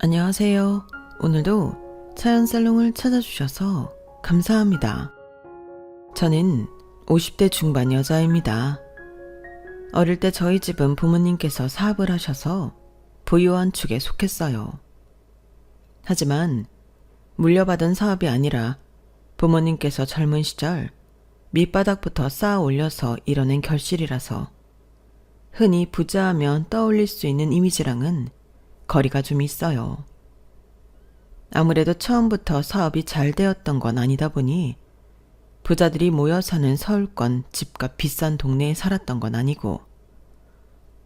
안녕하세요. 오늘도 차연살롱을 찾아주셔서 감사합니다. 저는 50대 중반 여자입니다. 어릴 때 저희 집은 부모님께서 사업을 하셔서 부유한 축에 속했어요. 하지만 물려받은 사업이 아니라 부모님께서 젊은 시절 밑바닥부터 쌓아 올려서 이뤄낸 결실이라서 흔히 부자하면 떠올릴 수 있는 이미지랑은 거리가 좀 있어요. 아무래도 처음부터 사업이 잘 되었던 건 아니다 보니 부자들이 모여 사는 서울권 집값 비싼 동네에 살았던 건 아니고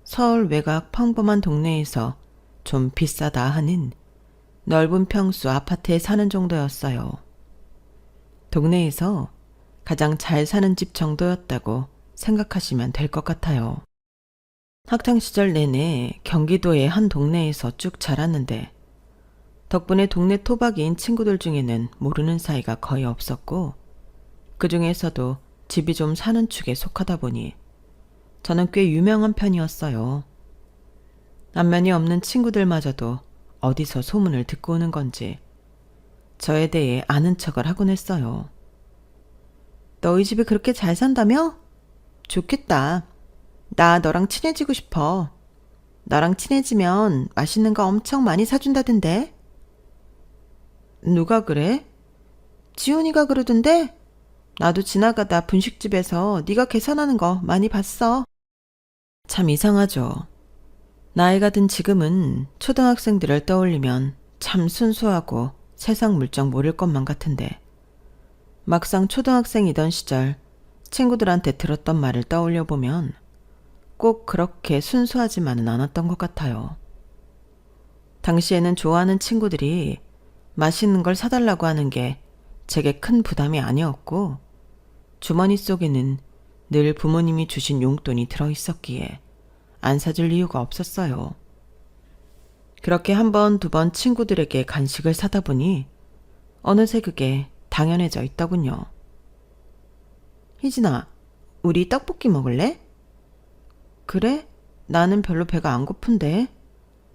서울 외곽 평범한 동네에서 좀 비싸다 하는 넓은 평수 아파트에 사는 정도였어요. 동네에서 가장 잘 사는 집 정도였다고 생각하시면 될 것 같아요. 학창시절 내내 경기도의 한 동네에서 쭉 자랐는데 덕분에 동네 토박이인 친구들 중에는 모르는 사이가 거의 없었고 그 중에서도 집이 좀 사는 축에 속하다 보니 저는 꽤 유명한 편이었어요. 안면이 없는 친구들마저도 어디서 소문을 듣고 오는 건지 저에 대해 아는 척을 하곤 했어요. 너희 집이 그렇게 잘 산다며? 좋겠다. 나 너랑 친해지고 싶어. 너랑 친해지면 맛있는 거 엄청 많이 사준다던데? 누가 그래? 지훈이가 그러던데? 나도 지나가다 분식집에서 네가 계산하는 거 많이 봤어. 참 이상하죠. 나이가 든 지금은 초등학생들을 떠올리면 참 순수하고 세상 물정 모를 것만 같은데 막상 초등학생이던 시절 친구들한테 들었던 말을 떠올려 보면 꼭 그렇게 순수하지만은 않았던 것 같아요. 당시에는 좋아하는 친구들이 맛있는 걸 사달라고 하는 게 제게 큰 부담이 아니었고 주머니 속에는 늘 부모님이 주신 용돈이 들어있었기에 안 사줄 이유가 없었어요. 그렇게 한 번, 두 번 친구들에게 간식을 사다 보니 어느새 그게 당연해져 있더군요. 희진아, 우리 떡볶이 먹을래? 그래? 나는 별로 배가 안 고픈데.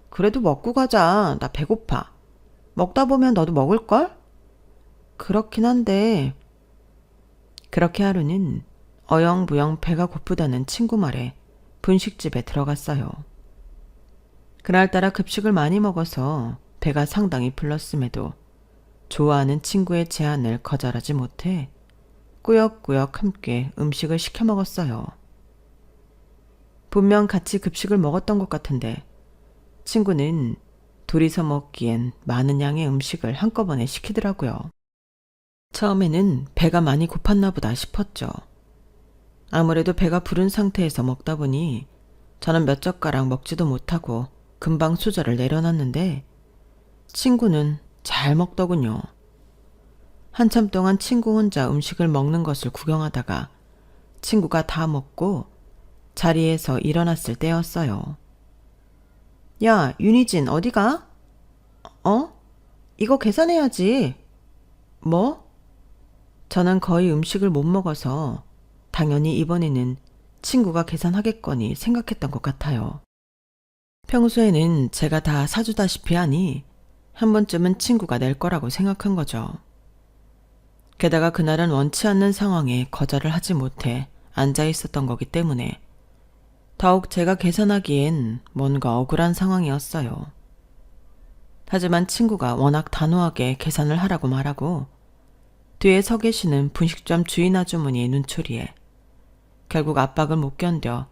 그래도 먹고 가자. 나 배고파. 먹다 보면 너도 먹을걸? 그렇긴 한데. 그렇게 하루는 어영부영 배가 고프다는 친구 말에 분식집에 들어갔어요. 그날따라 급식을 많이 먹어서 배가 상당히 불렀음에도 좋아하는 친구의 제안을 거절하지 못해 꾸역꾸역 함께 음식을 시켜 먹었어요. 분명 같이 급식을 먹었던 것 같은데 친구는 둘이서 먹기엔 많은 양의 음식을 한꺼번에 시키더라고요. 처음에는 배가 많이 고팠나 보다 싶었죠. 아무래도 배가 부른 상태에서 먹다 보니 저는 몇 젓가락 먹지도 못하고 금방 수저를 내려놨는데 친구는 잘 먹더군요. 한참 동안 친구 혼자 음식을 먹는 것을 구경하다가 친구가 다 먹고 자리에서 일어났을 때였어요. 야, 윤희진 어디가? 이거 계산해야지. 뭐? 저는 거의 음식을 못 먹어서 당연히 이번에는 친구가 계산하겠거니 생각했던 것 같아요. 평소에는 제가 다 사주다시피 하니 한 번쯤은 친구가 낼 거라고 생각한 거죠. 게다가 그날은 원치 않는 상황에 거절을 하지 못해 앉아 있었던 거기 때문에 더욱 제가 계산하기엔 뭔가 억울한 상황이었어요. 하지만 친구가 워낙 단호하게 계산을 하라고 말하고 뒤에 서 계시는 분식점 주인 아주머니의 눈초리에 결국 압박을 못 견뎌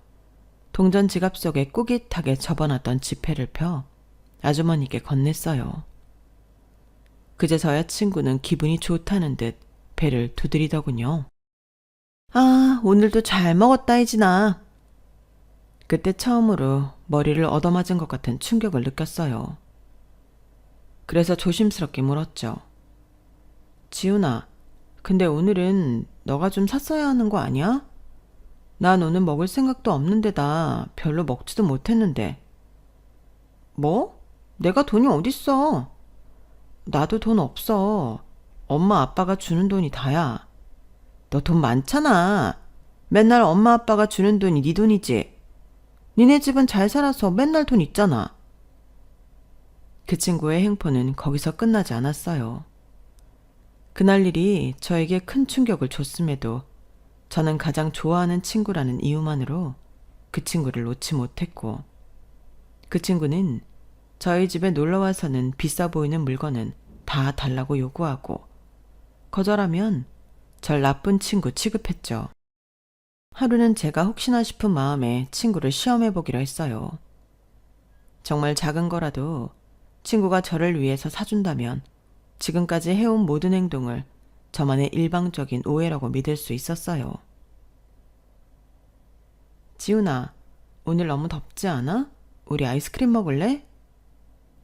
동전 지갑 속에 꾸깃하게 접어놨던 지폐를 펴 아주머니께 건넸어요. 그제서야 친구는 기분이 좋다는 듯 배를 두드리더군요. 아, 오늘도 잘 먹었다, 희진아. 그때 처음으로 머리를 얻어맞은 것 같은 충격을 느꼈어요. 그래서 조심스럽게 물었죠. 지훈아, 근데 오늘은 너가 좀 샀어야 하는 거 아니야? 난 오늘 먹을 생각도 없는데다 별로 먹지도 못했는데. 뭐? 내가 돈이 어딨어? 나도 돈 없어. 엄마 아빠가 주는 돈이 다야. 너 돈 많잖아. 맨날 엄마 아빠가 주는 돈이 네 돈이지. 니네 집은 잘 살아서 맨날 돈 있잖아. 그 친구의 행포는 거기서 끝나지 않았어요. 그날 일이 저에게 큰 충격을 줬음에도 저는 가장 좋아하는 친구라는 이유만으로 그 친구를 놓지 못했고, 그 친구는 저희 집에 놀러와서는 비싸 보이는 물건은 다 달라고 요구하고, 거절하면 절 나쁜 친구 취급했죠. 하루는 제가 혹시나 싶은 마음에 친구를 시험해보기로 했어요. 정말 작은 거라도 친구가 저를 위해서 사준다면 지금까지 해온 모든 행동을 저만의 일방적인 오해라고 믿을 수 있었어요. 지훈아, 오늘 너무 덥지 않아? 우리 아이스크림 먹을래?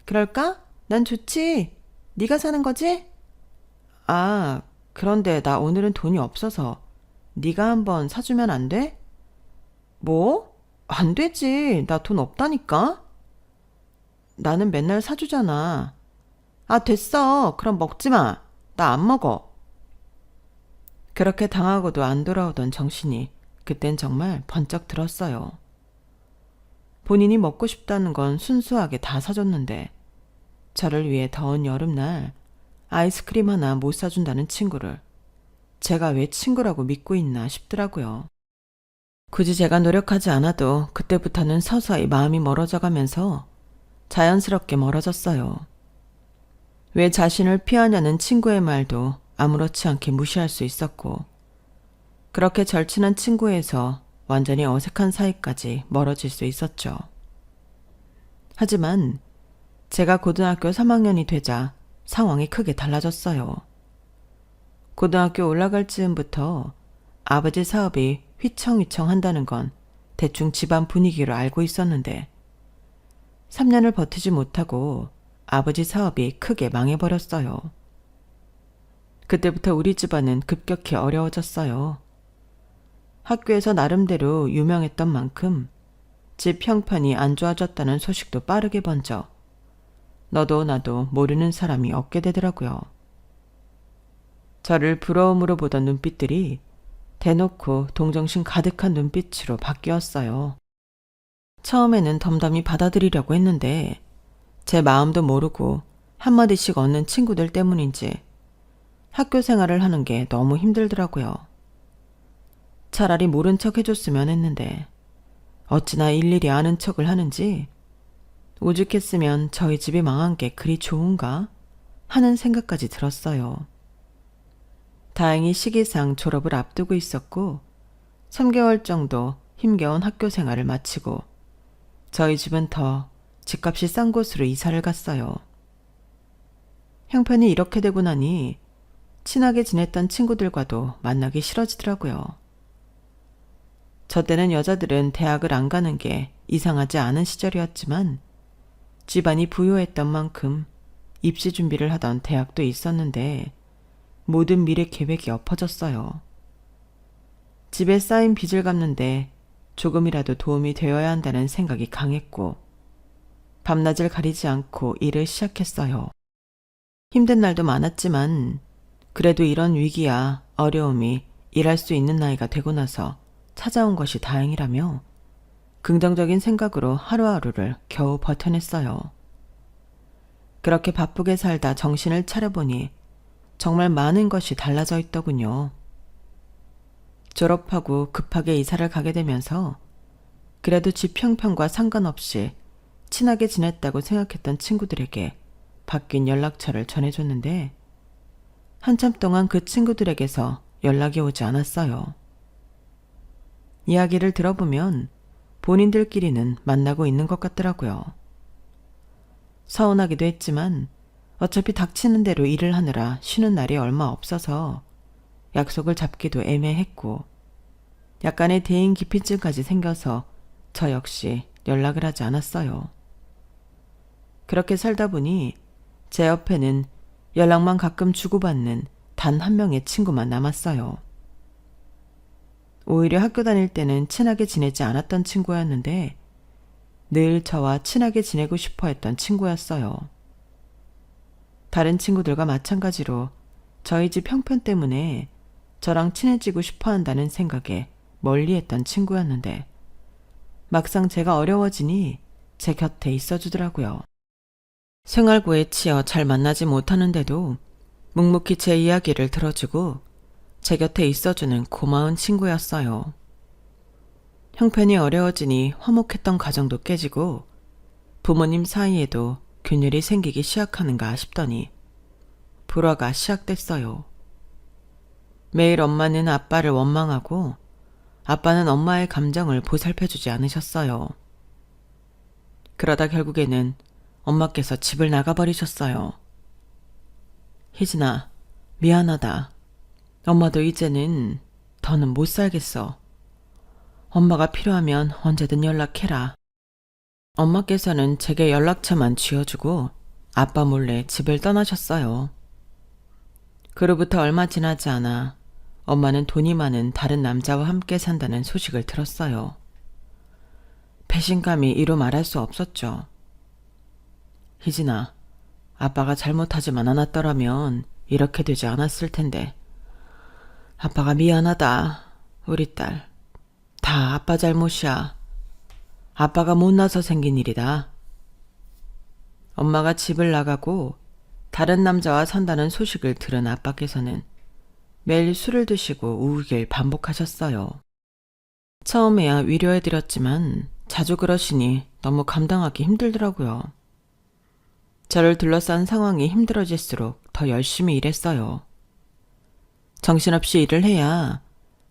그럴까? 난 좋지. 네가 사는 거지? 아, 그런데 나 오늘은 돈이 없어서 네가 한번 사주면 안 돼? 뭐? 안 되지. 나 돈 없다니까? 나는 맨날 사주잖아. 아, 됐어. 그럼 먹지 마. 나 안 먹어. 그렇게 당하고도 안 돌아오던 정신이 그땐 정말 번쩍 들었어요. 본인이 먹고 싶다는 건 순수하게 다 사줬는데 저를 위해 더운 여름날 아이스크림 하나 못 사준다는 친구를 제가 왜 친구라고 믿고 있나 싶더라고요. 굳이 제가 노력하지 않아도 그때부터는 서서히 마음이 멀어져 가면서 자연스럽게 멀어졌어요. 왜 자신을 피하냐는 친구의 말도 아무렇지 않게 무시할 수 있었고, 그렇게 절친한 친구에서 완전히 어색한 사이까지 멀어질 수 있었죠. 하지만 제가 고등학교 3학년이 되자 상황이 크게 달라졌어요. 고등학교 올라갈 즈음부터 아버지 사업이 휘청휘청 한다는 건 대충 집안 분위기로 알고 있었는데 3년을 버티지 못하고 아버지 사업이 크게 망해버렸어요. 그때부터 우리 집안은 급격히 어려워졌어요. 학교에서 나름대로 유명했던 만큼 집 형편이 안 좋아졌다는 소식도 빠르게 번져 너도 나도 모르는 사람이 없게 되더라고요. 저를 부러움으로 보던 눈빛들이 대놓고 동정심 가득한 눈빛으로 바뀌었어요. 처음에는 덤덤히 받아들이려고 했는데 제 마음도 모르고 한마디씩 얻는 친구들 때문인지 학교 생활을 하는 게 너무 힘들더라고요. 차라리 모른 척 해줬으면 했는데 어찌나 일일이 아는 척을 하는지 오죽했으면 저희 집이 망한 게 그리 좋은가 하는 생각까지 들었어요. 다행히 시기상 졸업을 앞두고 있었고 3개월 정도 힘겨운 학교 생활을 마치고 저희 집은 더 집값이 싼 곳으로 이사를 갔어요. 형편이 이렇게 되고 나니 친하게 지냈던 친구들과도 만나기 싫어지더라고요. 저 때는 여자들은 대학을 안 가는 게 이상하지 않은 시절이었지만 집안이 부유했던 만큼 입시 준비를 하던 대학도 있었는데 모든 미래 계획이 엎어졌어요. 집에 쌓인 빚을 갚는데 조금이라도 도움이 되어야 한다는 생각이 강했고 밤낮을 가리지 않고 일을 시작했어요. 힘든 날도 많았지만 그래도 이런 위기야 어려움이 일할 수 있는 나이가 되고 나서 찾아온 것이 다행이라며 긍정적인 생각으로 하루하루를 겨우 버텨냈어요. 그렇게 바쁘게 살다 정신을 차려보니 정말 많은 것이 달라져 있더군요. 졸업하고 급하게 이사를 가게 되면서 그래도 집 형편과 상관없이 친하게 지냈다고 생각했던 친구들에게 바뀐 연락처를 전해줬는데 한참 동안 그 친구들에게서 연락이 오지 않았어요. 이야기를 들어보면 본인들끼리는 만나고 있는 것 같더라고요. 서운하기도 했지만 어차피 닥치는 대로 일을 하느라 쉬는 날이 얼마 없어서 약속을 잡기도 애매했고 약간의 대인 기피증까지 생겨서 저 역시 연락을 하지 않았어요. 그렇게 살다 보니 제 옆에는 연락만 가끔 주고받는 단 한 명의 친구만 남았어요. 오히려 학교 다닐 때는 친하게 지내지 않았던 친구였는데 늘 저와 친하게 지내고 싶어 했던 친구였어요. 다른 친구들과 마찬가지로 저희 집 형편 때문에 저랑 친해지고 싶어 한다는 생각에 멀리했던 친구였는데 막상 제가 어려워지니 제 곁에 있어주더라고요. 생활고에 치여 잘 만나지 못하는데도 묵묵히 제 이야기를 들어주고 제 곁에 있어주는 고마운 친구였어요. 형편이 어려워지니 화목했던 가정도 깨지고 부모님 사이에도 균열이 생기기 시작하는가 싶더니 불화가 시작됐어요. 매일 엄마는 아빠를 원망하고 아빠는 엄마의 감정을 보살펴주지 않으셨어요. 그러다 결국에는 엄마께서 집을 나가버리셨어요. 희진아, 미안하다. 엄마도 이제는 더는 못 살겠어. 엄마가 필요하면 언제든 연락해라. 엄마께서는 제게 연락처만 쥐어주고 아빠 몰래 집을 떠나셨어요. 그로부터 얼마 지나지 않아 엄마는 돈이 많은 다른 남자와 함께 산다는 소식을 들었어요. 배신감이 이루 말할 수 없었죠. 희진아, 아빠가 잘못하지만 않았더라면 이렇게 되지 않았을 텐데. 아빠가 미안하다. 우리 딸. 다 아빠 잘못이야. 아빠가 못나서 생긴 일이다. 엄마가 집을 나가고 다른 남자와 산다는 소식을 들은 아빠께서는 매일 술을 드시고 우길 반복하셨어요. 처음에야 위로해드렸지만 자주 그러시니 너무 감당하기 힘들더라고요. 저를 둘러싼 상황이 힘들어질수록 더 열심히 일했어요. 정신없이 일을 해야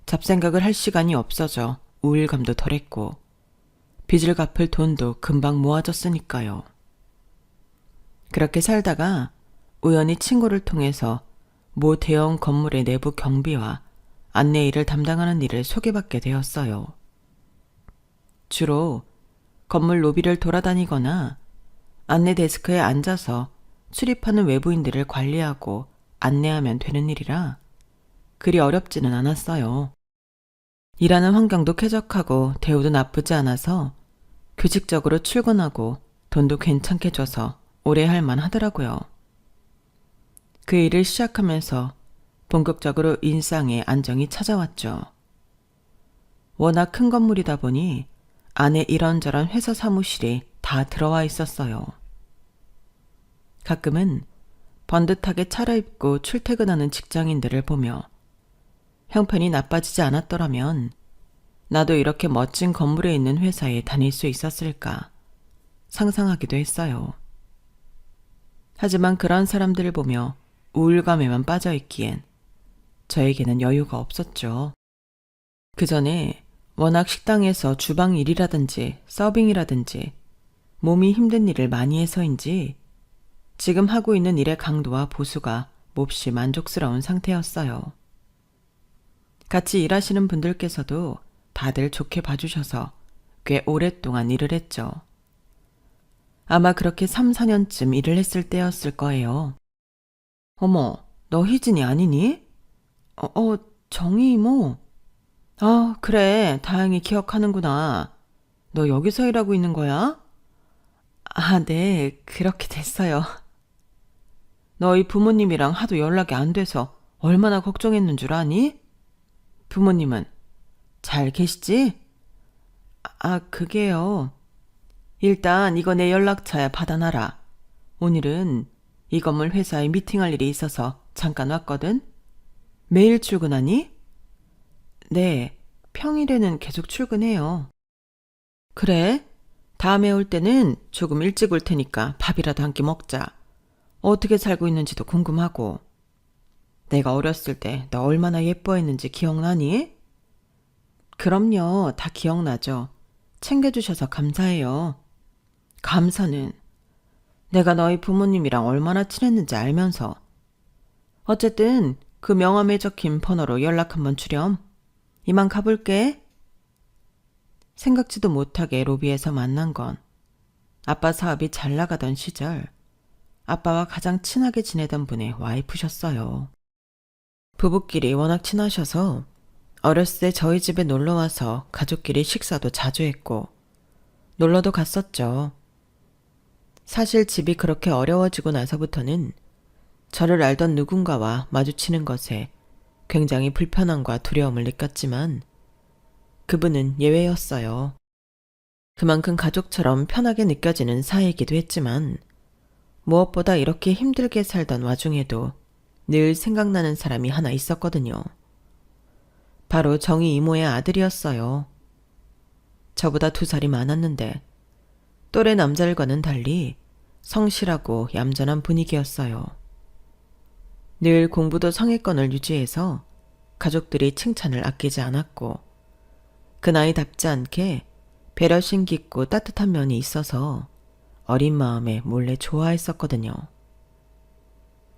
잡생각을 할 시간이 없어져 우울감도 덜했고 빚을 갚을 돈도 금방 모아졌으니까요. 그렇게 살다가 우연히 친구를 통해서 모 대형 건물의 내부 경비와 안내 일을 담당하는 일을 소개받게 되었어요. 주로 건물 로비를 돌아다니거나 안내 데스크에 앉아서 출입하는 외부인들을 관리하고 안내하면 되는 일이라 그리 어렵지는 않았어요. 일하는 환경도 쾌적하고 대우도 나쁘지 않아서 규칙적으로 출근하고 돈도 괜찮게 줘서 오래 할 만하더라고요. 그 일을 시작하면서 본격적으로 일상에 안정이 찾아왔죠. 워낙 큰 건물이다 보니 안에 이런저런 회사 사무실이 다 들어와 있었어요. 가끔은 번듯하게 차려입고 출퇴근하는 직장인들을 보며 형편이 나빠지지 않았더라면 나도 이렇게 멋진 건물에 있는 회사에 다닐 수 있었을까 상상하기도 했어요. 하지만 그런 사람들을 보며 우울감에만 빠져있기엔 저에게는 여유가 없었죠. 그 전에 워낙 식당에서 주방 일이라든지 서빙이라든지 몸이 힘든 일을 많이 해서인지 지금 하고 있는 일의 강도와 보수가 몹시 만족스러운 상태였어요. 같이 일하시는 분들께서도 다들 좋게 봐주셔서 꽤 오랫동안 일을 했죠. 아마 그렇게 3, 4년쯤 일을 했을 때였을 거예요. 어머, 너 희진이 아니니? 정희 이모. 아, 그래. 다행히 기억하는구나. 너 여기서 일하고 있는 거야? 아, 네. 그렇게 됐어요. 너희 부모님이랑 하도 연락이 안 돼서 얼마나 걱정했는 줄 아니? 부모님은 잘 계시지? 아, 그게요. 일단 이거 내 연락처에 받아놔라. 오늘은 이 건물 회사에 미팅할 일이 있어서 잠깐 왔거든? 매일 출근하니? 네, 평일에는 계속 출근해요. 그래? 다음에 올 때는 조금 일찍 올 테니까 밥이라도 한 끼 먹자. 어떻게 살고 있는지도 궁금하고. 내가 어렸을 때 너 얼마나 예뻐했는지 기억나니? 그럼요, 다 기억나죠. 챙겨주셔서 감사해요. 감사는 내가 너희 부모님이랑 얼마나 친했는지 알면서. 어쨌든 그 명함에 적힌 번호로 연락 한번 주렴. 이만 가볼게. 생각지도 못하게 로비에서 만난 건 아빠 사업이 잘 나가던 시절 아빠와 가장 친하게 지내던 분의 와이프셨어요. 부부끼리 워낙 친하셔서 어렸을 때 저희 집에 놀러와서 가족끼리 식사도 자주 했고 놀러도 갔었죠. 사실 집이 그렇게 어려워지고 나서부터는 저를 알던 누군가와 마주치는 것에 굉장히 불편함과 두려움을 느꼈지만 그분은 예외였어요. 그만큼 가족처럼 편하게 느껴지는 사이이기도 했지만 무엇보다 이렇게 힘들게 살던 와중에도 늘 생각나는 사람이 하나 있었거든요. 바로 정희 이모의 아들이었어요. 저보다 2살이 많았는데 또래 남자들과는 달리 성실하고 얌전한 분위기였어요. 늘 공부도 상위권을 유지해서 가족들이 칭찬을 아끼지 않았고 그 나이답지 않게 배려심 깊고 따뜻한 면이 있어서 어린 마음에 몰래 좋아했었거든요.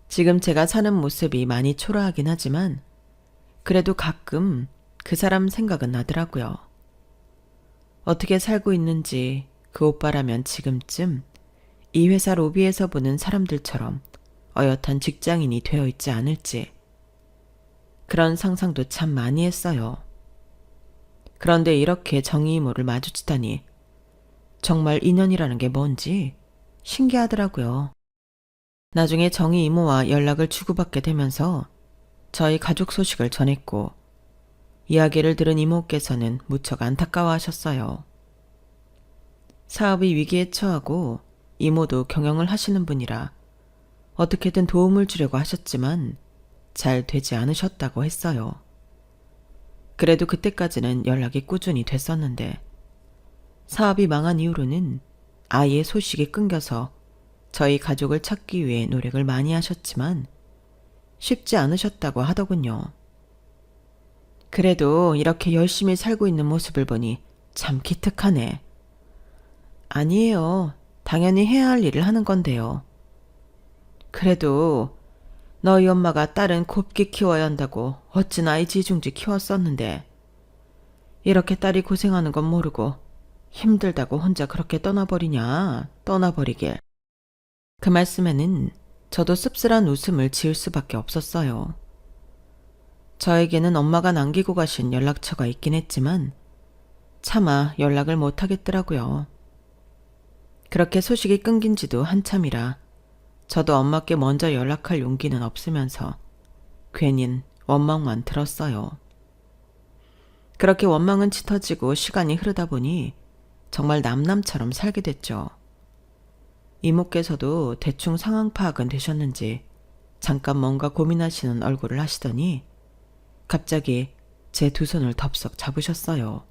지금 제가 사는 모습이 많이 초라하긴 하지만 그래도 가끔 그 사람 생각은 나더라고요. 어떻게 살고 있는지 그 오빠라면 지금쯤 이 회사 로비에서 보는 사람들처럼 어엿한 직장인이 되어 있지 않을지 그런 상상도 참 많이 했어요. 그런데 이렇게 정희 이모를 마주치다니 정말 인연이라는 게 뭔지 신기하더라고요. 나중에 정희 이모와 연락을 주고받게 되면서 저희 가족 소식을 전했고 이야기를 들은 이모께서는 무척 안타까워하셨어요. 사업이 위기에 처하고 이모도 경영을 하시는 분이라 어떻게든 도움을 주려고 하셨지만 잘 되지 않으셨다고 했어요. 그래도 그때까지는 연락이 꾸준히 됐었는데 사업이 망한 이후로는 아이의 소식이 끊겨서 저희 가족을 찾기 위해 노력을 많이 하셨지만 쉽지 않으셨다고 하더군요. 그래도 이렇게 열심히 살고 있는 모습을 보니 참 기특하네. 아니에요. 당연히 해야 할 일을 하는 건데요. 그래도 너희 엄마가 딸은 곱게 키워야 한다고 어찌나 이지중지 키웠었는데 이렇게 딸이 고생하는 건 모르고 힘들다고 혼자 그렇게 떠나버리냐, 떠나버리길. 그 말씀에는 저도 씁쓸한 웃음을 지을 수밖에 없었어요. 저에게는 엄마가 남기고 가신 연락처가 있긴 했지만 차마 연락을 못 하겠더라고요. 그렇게 소식이 끊긴 지도 한참이라 저도 엄마께 먼저 연락할 용기는 없으면서 괜히 원망만 들었어요. 그렇게 원망은 짙어지고 시간이 흐르다 보니 정말 남남처럼 살게 됐죠. 이모께서도 대충 상황 파악은 되셨는지 잠깐 뭔가 고민하시는 얼굴을 하시더니 갑자기 제 2손을 덥석 잡으셨어요.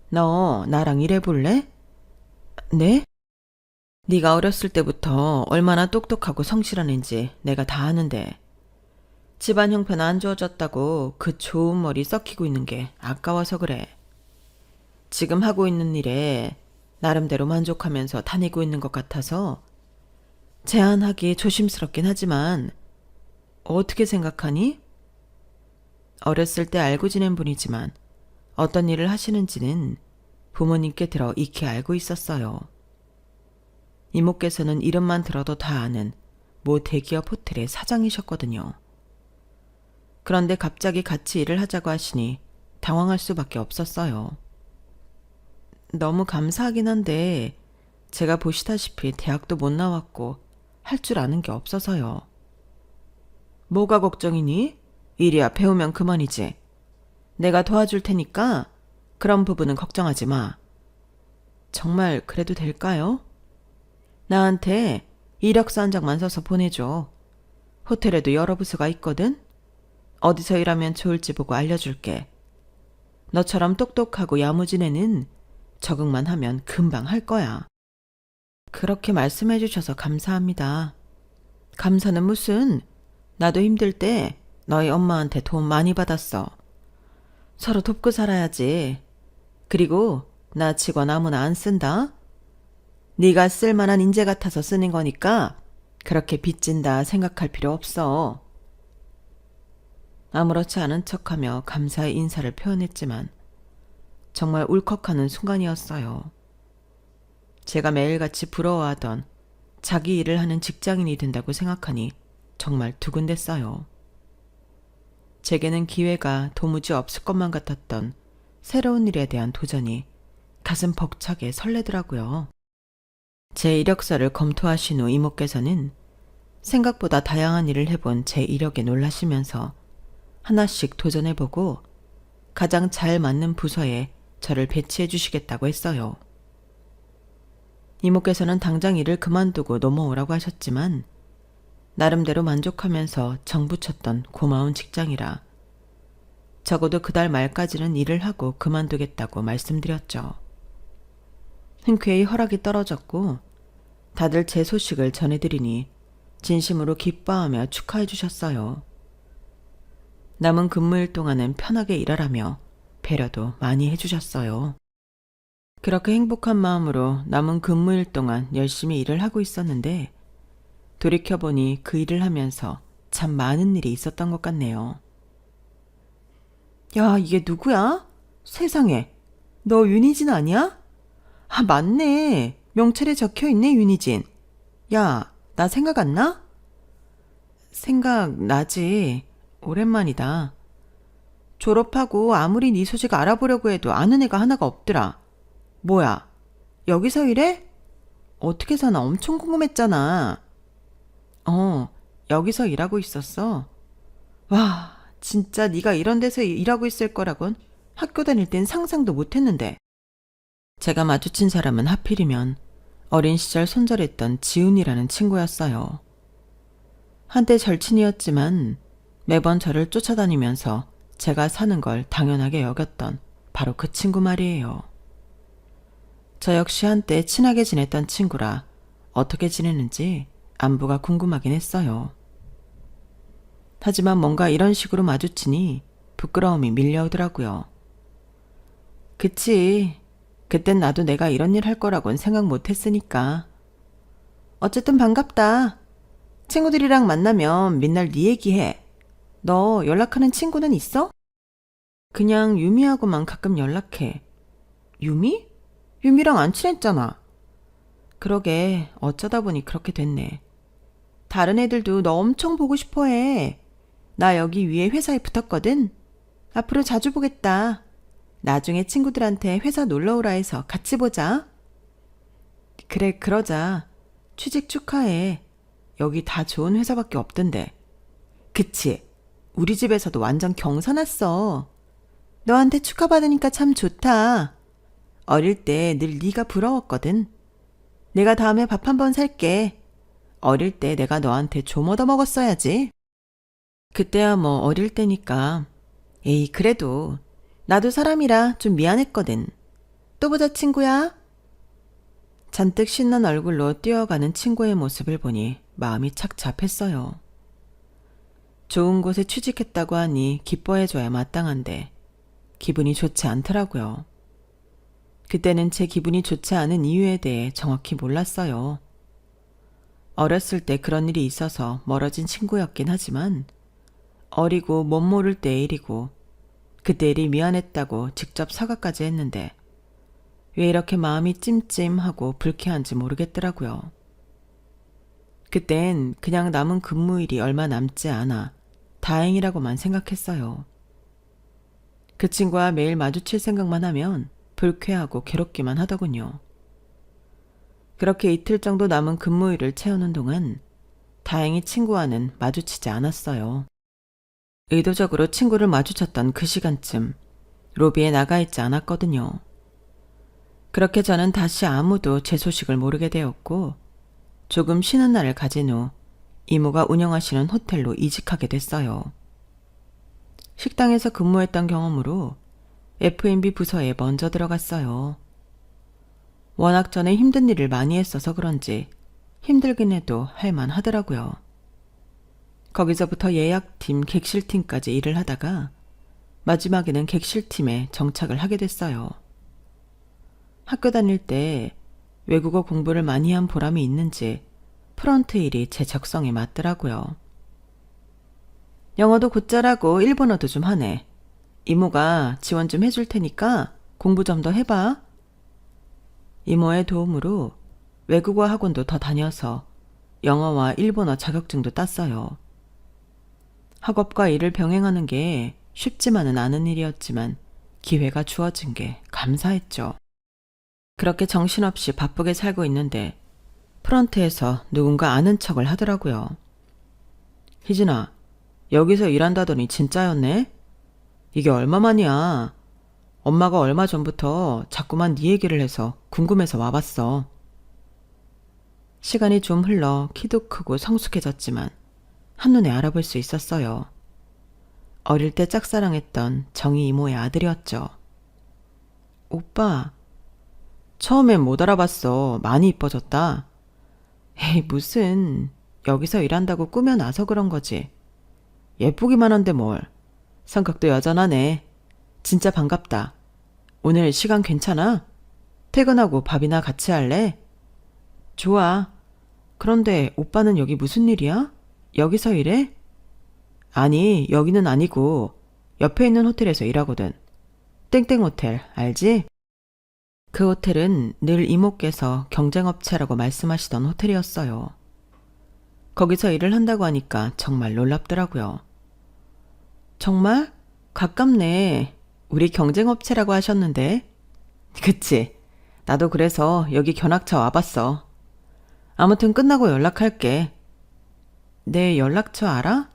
너 나랑 일해볼래? 네? 네가 어렸을 때부터 얼마나 똑똑하고 성실한 앤지 내가 다 아는데 집안 형편 안 좋아졌다고 그 좋은 머리 썩히고 있는 게 아까워서 그래. 지금 하고 있는 일에 나름대로 만족하면서 다니고 있는 것 같아서 제안하기 조심스럽긴 하지만 어떻게 생각하니? 어렸을 때 알고 지낸 분이지만 어떤 일을 하시는지는 부모님께 들어 익히 알고 있었어요. 이모께서는 이름만 들어도 다 아는 모 대기업 호텔의 사장이셨거든요. 그런데 갑자기 같이 일을 하자고 하시니 당황할 수밖에 없었어요. 너무 감사하긴 한데 제가 보시다시피 대학도 못 나왔고 할 줄 아는 게 없어서요. 뭐가 걱정이니? 일이야 배우면 그만이지. 내가 도와줄 테니까 그런 부분은 걱정하지 마. 정말 그래도 될까요? 나한테 이력서 한 장만 써서 보내줘. 호텔에도 여러 부서가 있거든? 어디서 일하면 좋을지 보고 알려줄게. 너처럼 똑똑하고 야무진 애는 적응만 하면 금방 할 거야. 그렇게 말씀해 주셔서 감사합니다. 감사는 무슨, 나도 힘들 때 너희 엄마한테 도움 많이 받았어. 서로 돕고 살아야지. 그리고 나 직원 아무나 안 쓴다. 네가 쓸만한 인재 같아서 쓰는 거니까 그렇게 빚진다 생각할 필요 없어. 아무렇지 않은 척하며 감사의 인사를 표현했지만 정말 울컥하는 순간이었어요. 제가 매일같이 부러워하던 자기 일을 하는 직장인이 된다고 생각하니 정말 두근댔어요. 제게는 기회가 도무지 없을 것만 같았던 새로운 일에 대한 도전이 가슴 벅차게 설레더라고요. 제 이력서를 검토하신 후 이모께서는 생각보다 다양한 일을 해본 제 이력에 놀라시면서 하나씩 도전해보고 가장 잘 맞는 부서에 저를 배치해 주시겠다고 했어요. 이모께서는 당장 일을 그만두고 넘어오라고 하셨지만 나름대로 만족하면서 정붙였던 고마운 직장이라 적어도 그달 말까지는 일을 하고 그만두겠다고 말씀드렸죠. 흔쾌히 허락이 떨어졌고 다들 제 소식을 전해드리니 진심으로 기뻐하며 축하해 주셨어요. 남은 근무일 동안은 편하게 일하라며 배려도 많이 해주셨어요. 그렇게 행복한 마음으로 남은 근무일 동안 열심히 일을 하고 있었는데 돌이켜보니 그 일을 하면서 참 많은 일이 있었던 것 같네요. 야, 이게 누구야? 세상에, 너 윤희진 아니야? 아, 맞네. 명찰에 적혀있네, 윤희진. 야, 나 생각 안 나? 생각나지. 오랜만이다. 졸업하고 아무리 네 소식 알아보려고 해도 아는 애가 하나가 없더라. 뭐야, 여기서 일해? 어떻게 사나 엄청 궁금했잖아. 여기서 일하고 있었어. 와, 진짜 네가 이런 데서 일하고 있을 거라곤 학교 다닐 땐 상상도 못했는데. 제가 마주친 사람은 하필이면 어린 시절 손절했던 지훈이라는 친구였어요. 한때 절친이었지만 매번 저를 쫓아다니면서 제가 사는 걸 당연하게 여겼던 바로 그 친구 말이에요. 저 역시 한때 친하게 지냈던 친구라 어떻게 지내는지 안부가 궁금하긴 했어요. 하지만 뭔가 이런 식으로 마주치니 부끄러움이 밀려오더라고요. 그치. 그땐 나도 내가 이런 일 할 거라고는 생각 못 했으니까. 어쨌든 반갑다. 친구들이랑 만나면 맨날 네 얘기해. 너 연락하는 친구는 있어? 그냥 유미하고만 가끔 연락해. 유미? 유미랑 안 친했잖아. 그러게, 어쩌다 보니 그렇게 됐네. 다른 애들도 너 엄청 보고 싶어 해. 나 여기 위에 회사에 붙었거든. 앞으로 자주 보겠다. 나중에 친구들한테 회사 놀러 오라 해서 같이 보자. 그래, 그러자. 취직 축하해. 여기 다 좋은 회사밖에 없던데. 그치? 우리 집에서도 완전 경사났어. 너한테 축하받으니까 참 좋다. 어릴 때 늘 네가 부러웠거든. 내가 다음에 밥 한번 살게. 어릴 때 내가 너한테 좀 얻어먹었어야지. 그때야 뭐 어릴 때니까. 에이, 그래도 나도 사람이라 좀 미안했거든. 또 보자, 친구야. 잔뜩 신난 얼굴로 뛰어가는 친구의 모습을 보니 마음이 착잡했어요. 좋은 곳에 취직했다고 하니 기뻐해줘야 마땅한데 기분이 좋지 않더라고요. 그때는 제 기분이 좋지 않은 이유에 대해 정확히 몰랐어요. 어렸을 때 그런 일이 있어서 멀어진 친구였긴 하지만 어리고 못 모를 때의 일이고 그때 일이 미안했다고 직접 사과까지 했는데 왜 이렇게 마음이 찜찜하고 불쾌한지 모르겠더라고요. 그땐 그냥 남은 근무일이 얼마 남지 않아 다행이라고만 생각했어요. 그 친구와 매일 마주칠 생각만 하면 불쾌하고 괴롭기만 하더군요. 그렇게 이틀 정도 남은 근무일을 채우는 동안 다행히 친구와는 마주치지 않았어요. 의도적으로 친구를 마주쳤던 그 시간쯤 로비에 나가 있지 않았거든요. 그렇게 저는 다시 아무도 제 소식을 모르게 되었고 조금 쉬는 날을 가진 후 이모가 운영하시는 호텔로 이직하게 됐어요. 식당에서 근무했던 경험으로 F&B 부서에 먼저 들어갔어요. 워낙 전에 힘든 일을 많이 했어서 그런지 힘들긴 해도 할만하더라고요. 거기서부터 예약팀, 객실팀까지 일을 하다가 마지막에는 객실팀에 정착을 하게 됐어요. 학교 다닐 때 외국어 공부를 많이 한 보람이 있는지 프런트 일이 제 적성에 맞더라고요. 영어도 곧잘하고 일본어도 좀 하네. 이모가 지원 좀 해줄 테니까 공부 좀 더 해봐. 이모의 도움으로 외국어 학원도 더 다녀서 영어와 일본어 자격증도 땄어요. 학업과 일을 병행하는 게 쉽지만은 않은 일이었지만 기회가 주어진 게 감사했죠. 그렇게 정신없이 바쁘게 살고 있는데 프런트에서 누군가 아는 척을 하더라고요. 희진아, 여기서 일한다더니 진짜였네? 이게 얼마만이야? 엄마가 얼마 전부터 자꾸만 네 얘기를 해서 궁금해서 와봤어. 시간이 좀 흘러 키도 크고 성숙해졌지만 한눈에 알아볼 수 있었어요. 어릴 때 짝사랑했던 정희 이모의 아들이었죠. 오빠, 처음엔 못 알아봤어. 많이 이뻐졌다. 에이, 무슨. 여기서 일한다고 꾸며놔서 그런 거지. 예쁘기만 한데 뭘. 성격도 여전하네. 진짜 반갑다. 오늘 시간 괜찮아? 퇴근하고 밥이나 같이 할래? 좋아. 그런데 오빠는 여기 무슨 일이야? 여기서 일해? 아니, 여기는 아니고 옆에 있는 호텔에서 일하거든. 땡땡 호텔, 알지? 그 호텔은 늘 이모께서 경쟁업체라고 말씀하시던 호텔이었어요. 거기서 일을 한다고 하니까 정말 놀랍더라고요. 정말? 가깝네. 우리 경쟁업체라고 하셨는데. 그치. 나도 그래서 여기 견학차 와봤어. 아무튼 끝나고 연락할게. 내 연락처 알아?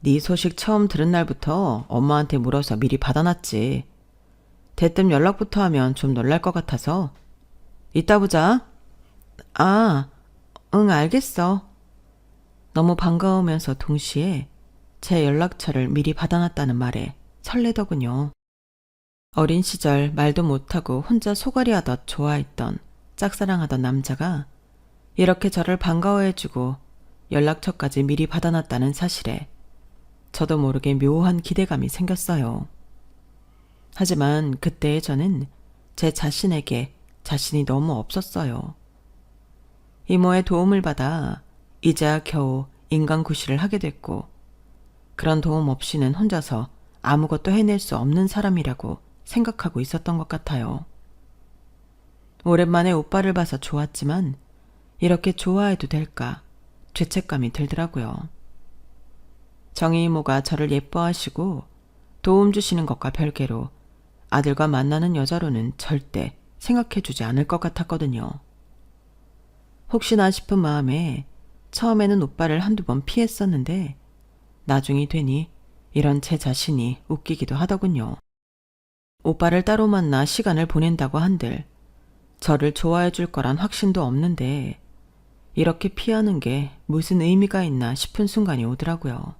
네 소식 처음 들은 날부터 엄마한테 물어서 미리 받아놨지. 대뜸 연락부터 하면 좀 놀랄 것 같아서. 이따 보자. 아, 응, 알겠어. 너무 반가우면서 동시에 제 연락처를 미리 받아놨다는 말에 설레더군요. 어린 시절 말도 못하고 혼자 소갈이하듯 좋아했던 짝사랑하던 남자가 이렇게 저를 반가워해주고 연락처까지 미리 받아놨다는 사실에 저도 모르게 묘한 기대감이 생겼어요. 하지만 그때의 저는 제 자신에게 자신이 너무 없었어요. 이모의 도움을 받아 이제야 겨우 인간구실을 하게 됐고 그런 도움 없이는 혼자서 아무것도 해낼 수 없는 사람이라고 생각하고 있었던 것 같아요. 오랜만에 오빠를 봐서 좋았지만 이렇게 좋아해도 될까 죄책감이 들더라고요. 정희 이모가 저를 예뻐하시고 도움 주시는 것과 별개로 아들과 만나는 여자로는 절대 생각해주지 않을 것 같았거든요. 혹시나 싶은 마음에 처음에는 오빠를 한두 번 피했었는데 나중이 되니 이런 제 자신이 웃기기도 하더군요. 오빠를 따로 만나 시간을 보낸다고 한들 저를 좋아해 줄 거란 확신도 없는데 이렇게 피하는 게 무슨 의미가 있나 싶은 순간이 오더라고요.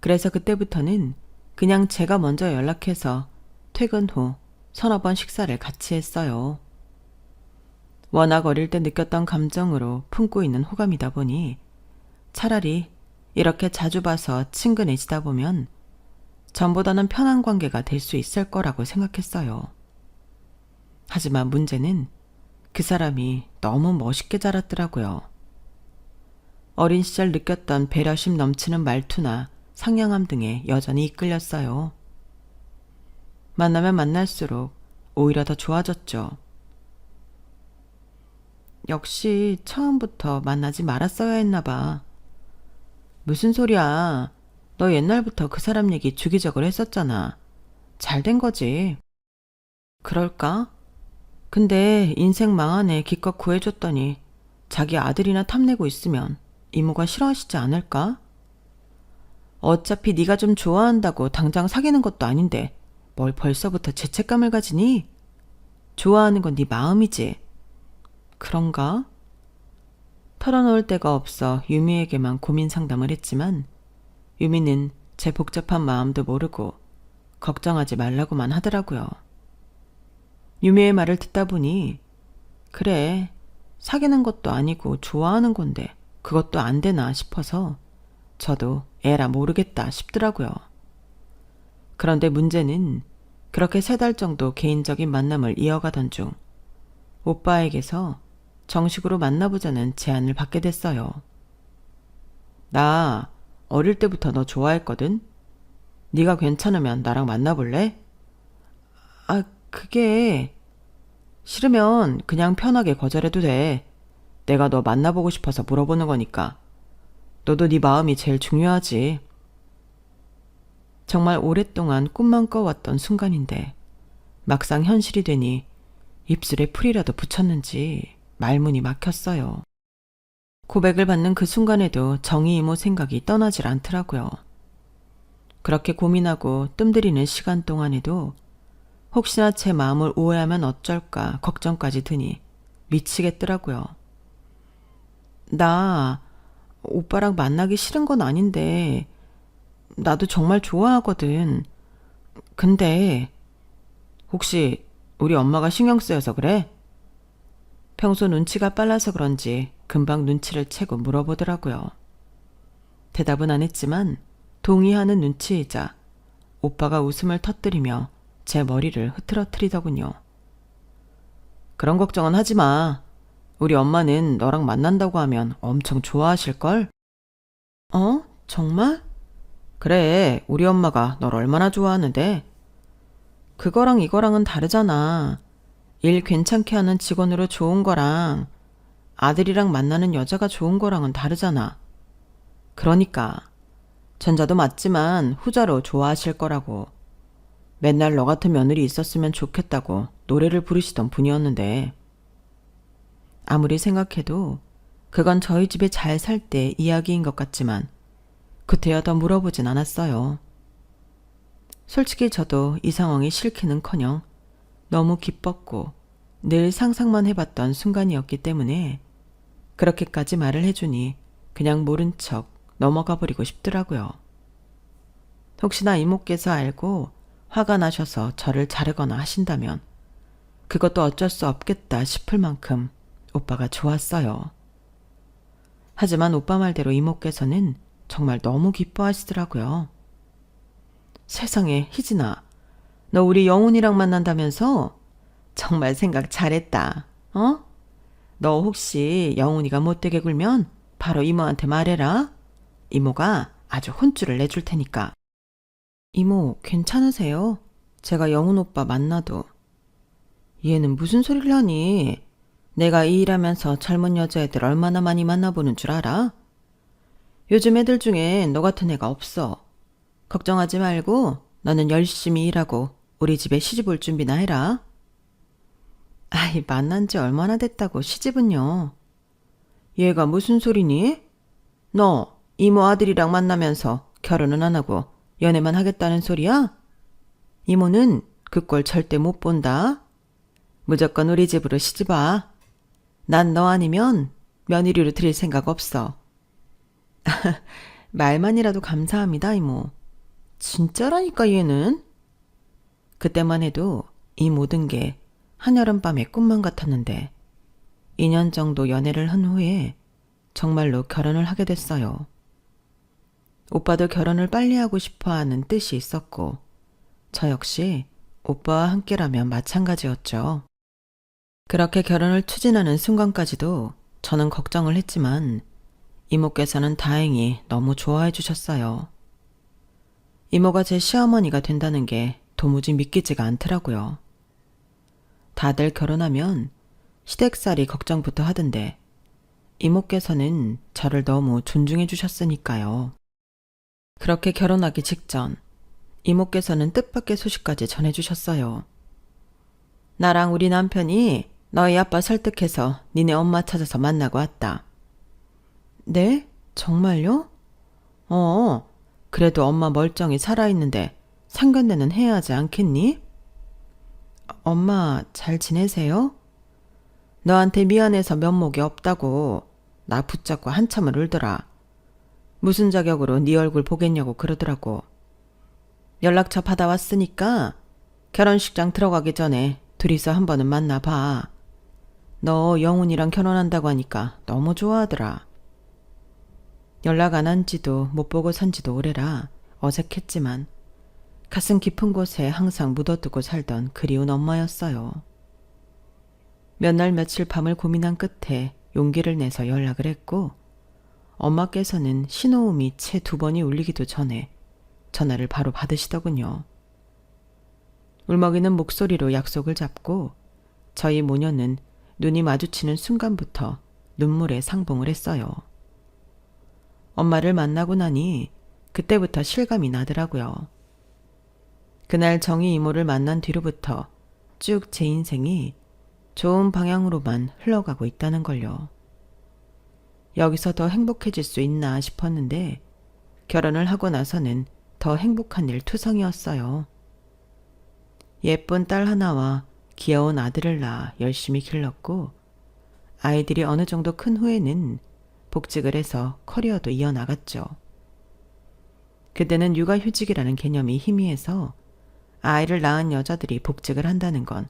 그래서 그때부터는 그냥 제가 먼저 연락해서 퇴근 후 서너 번 식사를 같이 했어요. 워낙 어릴 때 느꼈던 감정으로 품고 있는 호감이다 보니 차라리 이렇게 자주 봐서 친근해지다 보면 전보다는 편한 관계가 될 수 있을 거라고 생각했어요. 하지만 문제는 그 사람이 너무 멋있게 자랐더라고요. 어린 시절 느꼈던 배려심 넘치는 말투나 상냥함 등에 여전히 이끌렸어요. 만나면 만날수록 오히려 더 좋아졌죠. 역시 처음부터 만나지 말았어야 했나 봐. 무슨 소리야. 너 옛날부터 그 사람 얘기 주기적으로 했었잖아. 잘 된 거지. 그럴까? 근데 인생 망한 애 기껏 구해줬더니 자기 아들이나 탐내고 있으면 이모가 싫어하시지 않을까? 어차피 네가 좀 좋아한다고 당장 사귀는 것도 아닌데 뭘 벌써부터 죄책감을 가지니? 좋아하는 건 네 마음이지. 그런가? 털어놓을 데가 없어 유미에게만 고민 상담을 했지만 유미는 제 복잡한 마음도 모르고 걱정하지 말라고만 하더라고요. 유미의 말을 듣다 보니 그래, 사귀는 것도 아니고 좋아하는 건데 그것도 안 되나 싶어서 저도 에라 모르겠다 싶더라고요. 그런데 문제는 그렇게 3달 정도 개인적인 만남을 이어가던 중 오빠에게서 정식으로 만나보자는 제안을 받게 됐어요. 나 어릴 때부터 너 좋아했거든? 네가 괜찮으면 나랑 만나볼래? 아, 그게... 싫으면 그냥 편하게 거절해도 돼. 내가 너 만나보고 싶어서 물어보는 거니까. 너도 네 마음이 제일 중요하지. 정말 오랫동안 꿈만 꿔왔던 순간인데 막상 현실이 되니 입술에 풀이라도 붙였는지 말문이 막혔어요. 고백을 받는 그 순간에도 정희 이모 생각이 떠나질 않더라고요. 그렇게 고민하고 뜸들이는 시간 동안에도 혹시나 제 마음을 오해하면 어쩔까 걱정까지 드니 미치겠더라고요. 나 오빠랑 만나기 싫은 건 아닌데 나도 정말 좋아하거든. 근데 혹시 우리 엄마가 신경 쓰여서 그래? 평소 눈치가 빨라서 그런지 금방 눈치를 채고 물어보더라고요. 대답은 안 했지만 동의하는 눈치이자 오빠가 웃음을 터뜨리며 제 머리를 흐트러뜨리더군요. 그런 걱정은 하지 마. 우리 엄마는 너랑 만난다고 하면 엄청 좋아하실걸? 어? 정말? 그래, 우리 엄마가 널 얼마나 좋아하는데? 그거랑 이거랑은 다르잖아. 일 괜찮게 하는 직원으로 좋은 거랑 아들이랑 만나는 여자가 좋은 거랑은 다르잖아. 그러니까 전자도 맞지만 후자로 좋아하실 거라고. 맨날 너 같은 며느리 있었으면 좋겠다고 노래를 부르시던 분이었는데 아무리 생각해도 그건 저희 집에 잘 살 때 이야기인 것 같지만 그때야 더 물어보진 않았어요. 솔직히 저도 이 상황이 싫기는커녕 너무 기뻤고 늘 상상만 해봤던 순간이었기 때문에 그렇게까지 말을 해주니 그냥 모른 척 넘어가 버리고 싶더라고요. 혹시나 이모께서 알고 화가 나셔서 저를 자르거나 하신다면 그것도 어쩔 수 없겠다 싶을 만큼 오빠가 좋았어요. 하지만 오빠 말대로 이모께서는 정말 너무 기뻐하시더라고요. 세상에, 희진아, 너 우리 영훈이랑 만난다면서? 정말 생각 잘했다. 어? 너 혹시 영훈이가 못되게 굴면 바로 이모한테 말해라. 이모가 아주 혼쭐을 내줄 테니까. 이모, 괜찮으세요? 제가 영훈 오빠 만나도. 얘는 무슨 소리를 하니? 내가 이 일하면서 젊은 여자애들 얼마나 많이 만나보는 줄 알아? 요즘 애들 중에 너 같은 애가 없어. 걱정하지 말고 너는 열심히 일하고 우리 집에 시집 올 준비나 해라. 아이, 만난 지 얼마나 됐다고 시집은요. 얘가 무슨 소리니? 너 이모 아들이랑 만나면서 결혼은 안 하고 연애만 하겠다는 소리야? 이모는 그 꼴 절대 못 본다. 무조건 우리 집으로 시집와. 난 너 아니면 며느리로 들일 생각 없어. 말만이라도 감사합니다, 이모. 진짜라니까 얘는. 그때만 해도 이 모든 게 한여름밤의 꿈만 같았는데 2년 정도 연애를 한 후에 정말로 결혼을 하게 됐어요. 오빠도 결혼을 빨리 하고 싶어하는 뜻이 있었고 저 역시 오빠와 함께라면 마찬가지였죠. 그렇게 결혼을 추진하는 순간까지도 저는 걱정을 했지만 이모께서는 다행히 너무 좋아해 주셨어요. 이모가 제 시어머니가 된다는 게 도무지 믿기지가 않더라고요. 다들 결혼하면 시댁살이 걱정부터 하던데 이모께서는 저를 너무 존중해 주셨으니까요. 그렇게 결혼하기 직전 이모께서는 뜻밖의 소식까지 전해주셨어요. 나랑 우리 남편이 너희 아빠 설득해서 니네 엄마 찾아서 만나고 왔다. 네? 정말요? 그래도 엄마 멀쩡히 살아있는데 상견례는 해야 하지 않겠니? 엄마 잘 지내세요? 너한테 미안해서 면목이 없다고 나 붙잡고 한참을 울더라. 무슨 자격으로 네 얼굴 보겠냐고 그러더라고. 연락처 받아왔으니까 결혼식장 들어가기 전에 둘이서 한 번은 만나봐. 너 영훈이랑 결혼한다고 하니까 너무 좋아하더라. 연락 안 한 지도 못 보고 산 지도 오래라 어색했지만 가슴 깊은 곳에 항상 묻어두고 살던 그리운 엄마였어요. 몇 날 며칠 밤을 고민한 끝에 용기를 내서 연락을 했고 엄마께서는 신호음이 채 2번이 울리기도 전에 전화를 바로 받으시더군요. 울먹이는 목소리로 약속을 잡고 저희 모녀는 눈이 마주치는 순간부터 눈물에 상봉을 했어요. 엄마를 만나고 나니 그때부터 실감이 나더라고요. 그날 정희 이모를 만난 뒤로부터 쭉 제 인생이 좋은 방향으로만 흘러가고 있다는 걸요. 여기서 더 행복해질 수 있나 싶었는데 결혼을 하고 나서는 더 행복한 일 투성이었어요. 예쁜 딸 하나와 귀여운 아들을 낳아 열심히 길렀고 아이들이 어느 정도 큰 후에는 복직을 해서 커리어도 이어나갔죠. 그때는 육아휴직이라는 개념이 희미해서 아이를 낳은 여자들이 복직을 한다는 건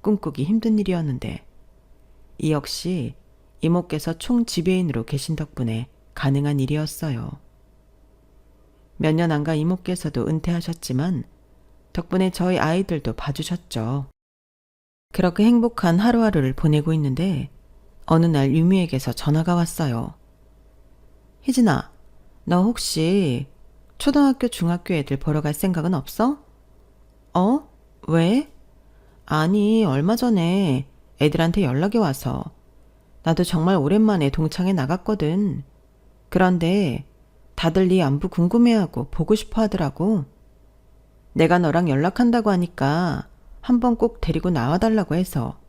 꿈꾸기 힘든 일이었는데 이 역시 이모께서 총지배인으로 계신 덕분에 가능한 일이었어요. 몇 년 안 가 이모께서도 은퇴하셨지만 덕분에 저희 아이들도 봐주셨죠. 그렇게 행복한 하루하루를 보내고 있는데 어느 날 유미에게서 전화가 왔어요. 희진아, 너 혹시 초등학교, 중학교 애들 보러 갈 생각은 없어? 어? 왜? 아니, 얼마 전에 애들한테 연락이 와서 나도 정말 오랜만에 동창회 나갔거든. 그런데 다들 네 안부 궁금해하고 보고 싶어 하더라고. 내가 너랑 연락한다고 하니까 한번 꼭 데리고 나와달라고 해서.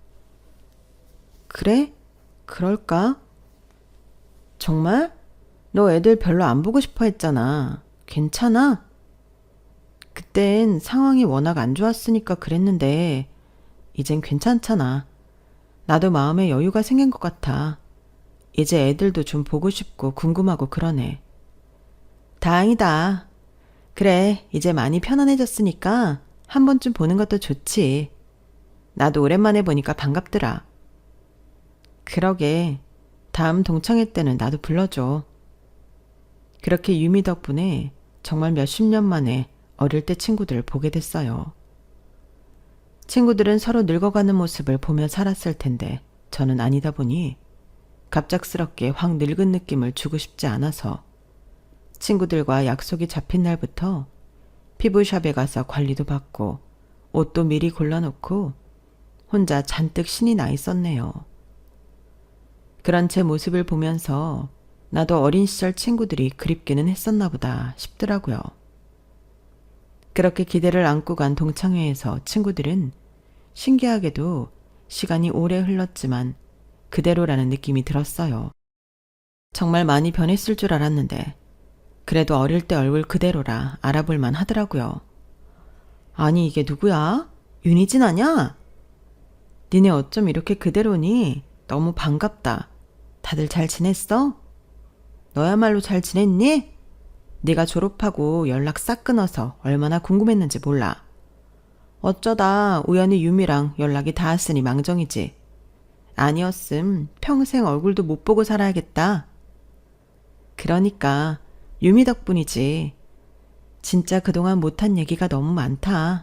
그래? 그럴까? 정말? 너 애들 별로 안 보고 싶어 했잖아. 괜찮아? 그땐 상황이 워낙 안 좋았으니까 그랬는데 이젠 괜찮잖아. 나도 마음에 여유가 생긴 것 같아. 이제 애들도 좀 보고 싶고 궁금하고 그러네. 다행이다. 그래, 이제 많이 편안해졌으니까 한 번쯤 보는 것도 좋지. 나도 오랜만에 보니까 반갑더라. 그러게, 다음 동창회 때는 나도 불러줘. 그렇게 유미 덕분에 정말 몇십 년 만에 어릴 때 친구들을 보게 됐어요. 친구들은 서로 늙어가는 모습을 보며 살았을 텐데 저는 아니다 보니 갑작스럽게 확 늙은 느낌을 주고 싶지 않아서 친구들과 약속이 잡힌 날부터 피부샵에 가서 관리도 받고 옷도 미리 골라놓고 혼자 잔뜩 신이 나 있었네요. 그런 제 모습을 보면서 나도 어린 시절 친구들이 그립기는 했었나 보다 싶더라고요. 그렇게 기대를 안고 간 동창회에서 친구들은 신기하게도 시간이 오래 흘렀지만 그대로라는 느낌이 들었어요. 정말 많이 변했을 줄 알았는데 그래도 어릴 때 얼굴 그대로라 알아볼만 하더라고요. 아니 이게 누구야? 윤희진 아냐? 니네 어쩜 이렇게 그대로니? 너무 반갑다. 다들 잘 지냈어? 너야말로 잘 지냈니? 네가 졸업하고 연락 싹 끊어서 얼마나 궁금했는지 몰라. 어쩌다 우연히 유미랑 연락이 닿았으니 망정이지. 아니었음 평생 얼굴도 못 보고 살아야겠다. 그러니까 유미 덕분이지. 진짜 그동안 못한 얘기가 너무 많다.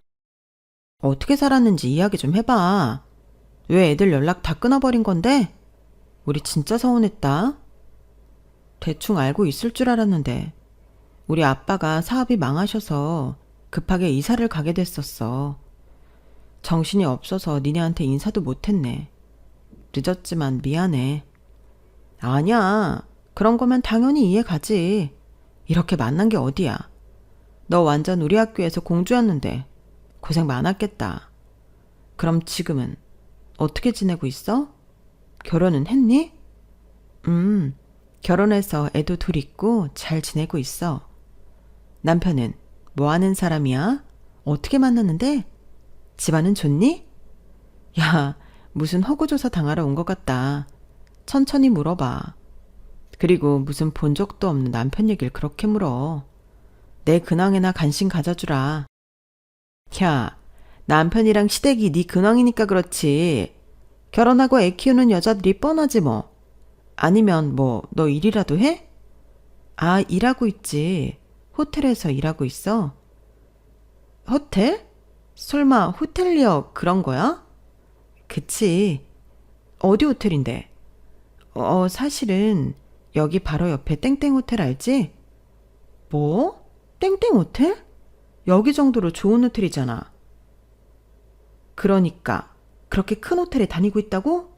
어떻게 살았는지 이야기 좀 해봐. 왜 애들 연락 다 끊어버린 건데? 우리 진짜 서운했다. 대충 알고 있을 줄 알았는데 우리 아빠가 사업이 망하셔서 급하게 이사를 가게 됐었어. 정신이 없어서 니네한테 인사도 못했네. 늦었지만 미안해. 아니야. 그런 거면 당연히 이해 가지. 이렇게 만난 게 어디야. 너 완전 우리 학교에서 공주였는데 고생 많았겠다. 그럼 지금은 어떻게 지내고 있어? 결혼은 했니? 결혼해서 애도 둘 있고 잘 지내고 있어. 남편은 뭐 하는 사람이야? 어떻게 만났는데? 집안은 좋니? 야, 무슨 허구조사 당하러 온 것 같다. 천천히 물어봐. 그리고 무슨 본 적도 없는 남편 얘기를 그렇게 물어. 내 근황에나 관심 가져주라. 야, 남편이랑 시댁이 네 근황이니까 그렇지. 결혼하고 애 키우는 여자들이 뻔하지 뭐. 아니면 뭐 너 일이라도 해? 아, 일하고 있지. 호텔에서 일하고 있어. 호텔? 설마 호텔리어 그런 거야? 그치. 어디 호텔인데? 사실은 여기 바로 옆에 땡땡 호텔 알지? 뭐? 땡땡 호텔? 여기 정도로 좋은 호텔이잖아. 그러니까 그렇게 큰 호텔에 다니고 있다고?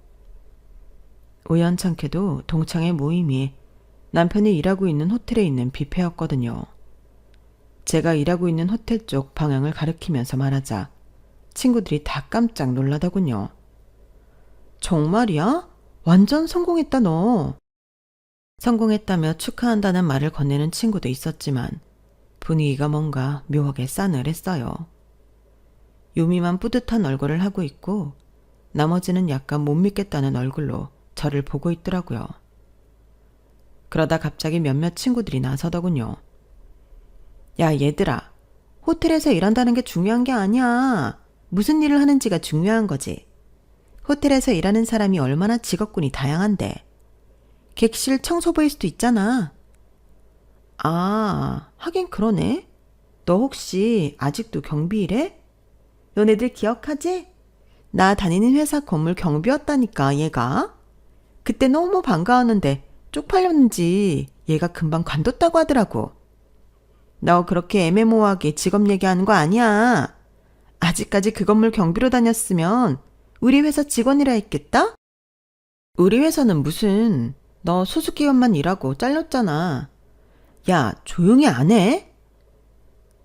우연찮게도 동창회 모임이 남편이 일하고 있는 호텔에 있는 뷔페였거든요. 제가 일하고 있는 호텔 쪽 방향을 가리키면서 말하자 친구들이 다 깜짝 놀라더군요. 정말이야? 완전 성공했다 너. 성공했다며 축하한다는 말을 건네는 친구도 있었지만 분위기가 뭔가 묘하게 싸늘했어요. 유미만 뿌듯한 얼굴을 하고 있고 나머지는 약간 못 믿겠다는 얼굴로 저를 보고 있더라고요. 그러다 갑자기 몇몇 친구들이 나서더군요. 야, 얘들아. 호텔에서 일한다는 게 중요한 게 아니야. 무슨 일을 하는지가 중요한 거지. 호텔에서 일하는 사람이 얼마나 직업군이 다양한데. 객실 청소부일 수도 있잖아. 아, 하긴 그러네. 너 혹시 아직도 경비 일해? 너네들 기억하지? 나 다니는 회사 건물 경비였다니까, 얘가. 그때 너무 반가웠는데 쪽팔렸는지 얘가 금방 관뒀다고 하더라고. 너 그렇게 애매모호하게 직업 얘기하는 거 아니야. 아직까지 그 건물 경비로 다녔으면 우리 회사 직원이라 했겠다? 우리 회사는 무슨, 너 소속기관만 일하고 잘렸잖아. 야, 조용히 안 해?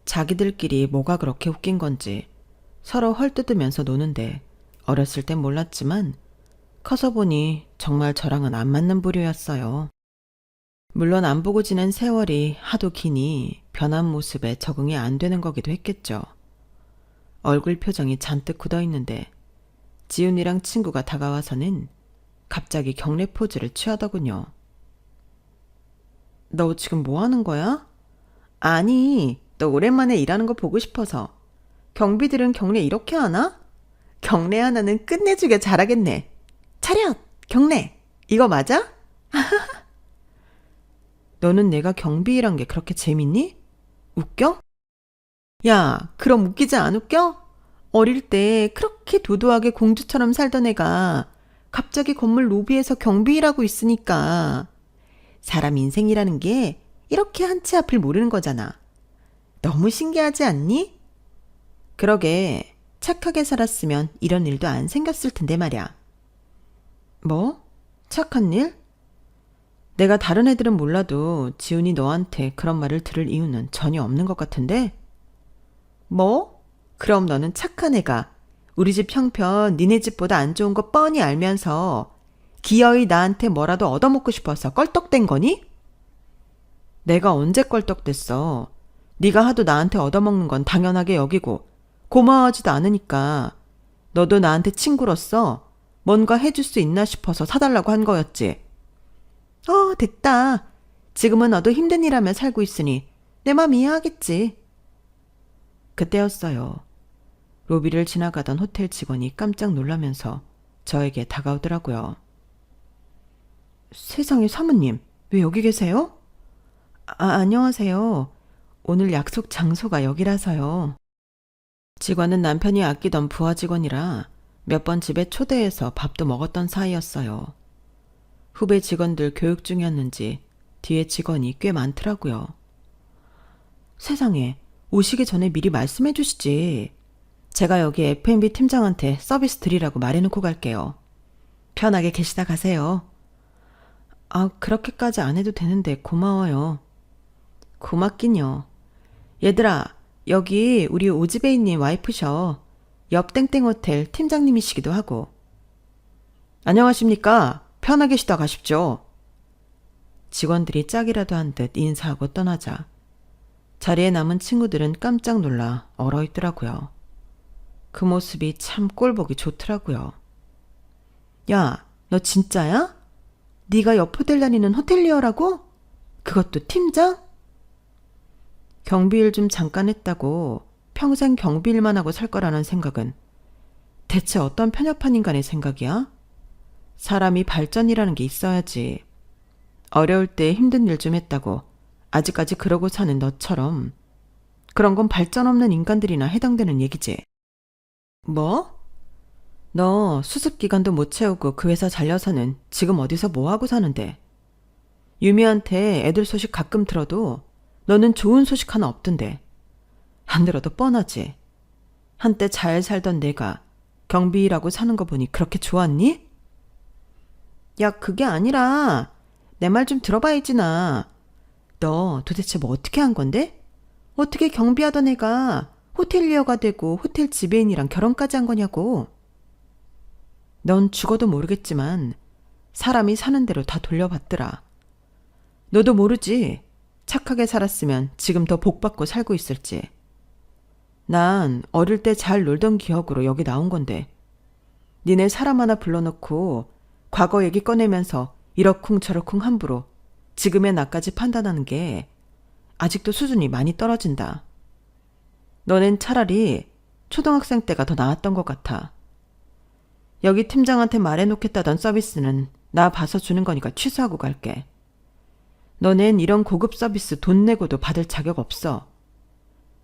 자기들끼리 뭐가 그렇게 웃긴 건지 서로 헐뜯으면서 노는데 어렸을 땐 몰랐지만 커서 보니 정말 저랑은 안 맞는 부류였어요. 물론 안 보고 지낸 세월이 하도 기니 변한 모습에 적응이 안 되는 거기도 했겠죠. 얼굴 표정이 잔뜩 굳어있는데 지훈이랑 친구가 다가와서는 갑자기 경례 포즈를 취하더군요. 너 지금 뭐 하는 거야? 아니, 너 오랜만에 일하는 거 보고 싶어서. 경비들은 경례 이렇게 하나? 경례 하나는 끝내주게 잘하겠네. 차렷! 경례! 이거 맞아? 너는 내가 경비일한 게 그렇게 재밌니? 웃겨? 야, 그럼 웃기지 안 웃겨? 어릴 때 그렇게 도도하게 공주처럼 살던 애가 갑자기 건물 로비에서 경비일하고 있으니까 사람 인생이라는 게 이렇게 한 치 앞을 모르는 거잖아. 너무 신기하지 않니? 그러게 착하게 살았으면 이런 일도 안 생겼을 텐데 말이야. 뭐? 착한 일? 내가 다른 애들은 몰라도 지훈이 너한테 그런 말을 들을 이유는 전혀 없는 것 같은데? 뭐? 그럼 너는 착한 애가 우리 집 형편 니네 집보다 안 좋은 거 뻔히 알면서 기어이 나한테 뭐라도 얻어먹고 싶어서 껄떡댄 거니? 내가 언제 껄떡댔어. 네가 하도 나한테 얻어먹는 건 당연하게 여기고 고마워하지도 않으니까 너도 나한테 친구로서 뭔가 해줄 수 있나 싶어서 사달라고 한 거였지. 됐다. 지금은 너도 힘든 일하며 살고 있으니 내 맘 이해하겠지. 그때였어요. 로비를 지나가던 호텔 직원이 깜짝 놀라면서 저에게 다가오더라고요. 세상에 사모님, 왜 여기 계세요? 안녕하세요. 오늘 약속 장소가 여기라서요. 직원은 남편이 아끼던 부하 직원이라 몇 번 집에 초대해서 밥도 먹었던 사이였어요. 후배 직원들 교육 중이었는지 뒤에 직원이 꽤 많더라고요. 세상에, 오시기 전에 미리 말씀해 주시지. 제가 여기 F&B 팀장한테 서비스 드리라고 말해놓고 갈게요. 편하게 계시다 가세요. 그렇게까지 안 해도 되는데 고마워요. 고맙긴요. 얘들아, 여기 우리 오지배이님 와이프셔. 옆 땡땡 호텔 팀장님이시기도 하고. 안녕하십니까? 편하게 쉬다 가십시오. 직원들이 짝이라도 한 듯 인사하고 떠나자 자리에 남은 친구들은 깜짝 놀라 얼어있더라고요. 그 모습이 참 꼴보기 좋더라고요. 야, 너 진짜야? 네가 옆 호텔 다니는 호텔리어라고? 그것도 팀장? 경비일 좀 잠깐 했다고 평생 경비일만 하고 살 거라는 생각은 대체 어떤 편협한 인간의 생각이야? 사람이 발전이라는 게 있어야지. 어려울 때 힘든 일 좀 했다고 아직까지 그러고 사는 너처럼 그런 건 발전 없는 인간들이나 해당되는 얘기지. 뭐? 너 수습기간도 못 채우고 그 회사 잘려서는 지금 어디서 뭐하고 사는데? 유미한테 애들 소식 가끔 들어도 너는 좋은 소식 하나 없던데. 안 들어도 뻔하지. 한때 잘 살던 내가 경비일하고 사는 거 보니 그렇게 좋았니? 야, 그게 아니라 내 말 좀 들어봐야지 나. 너 도대체 뭐 어떻게 한 건데? 어떻게 경비하던 애가 호텔리어가 되고 호텔 지배인이랑 결혼까지 한 거냐고. 넌 죽어도 모르겠지만 사람이 사는 대로 다 돌려받더라. 너도 모르지. 착하게 살았으면 지금 더 복받고 살고 있을지. 난 어릴 때 잘 놀던 기억으로 여기 나온 건데 니네 사람 하나 불러놓고 과거 얘기 꺼내면서 이러쿵저러쿵 함부로 지금의 나까지 판단하는 게 아직도 수준이 많이 떨어진다. 너넨 차라리 초등학생 때가 더 나았던 것 같아. 여기 팀장한테 말해놓겠다던 서비스는 나 봐서 주는 거니까 취소하고 갈게. 너넨 이런 고급 서비스 돈 내고도 받을 자격 없어.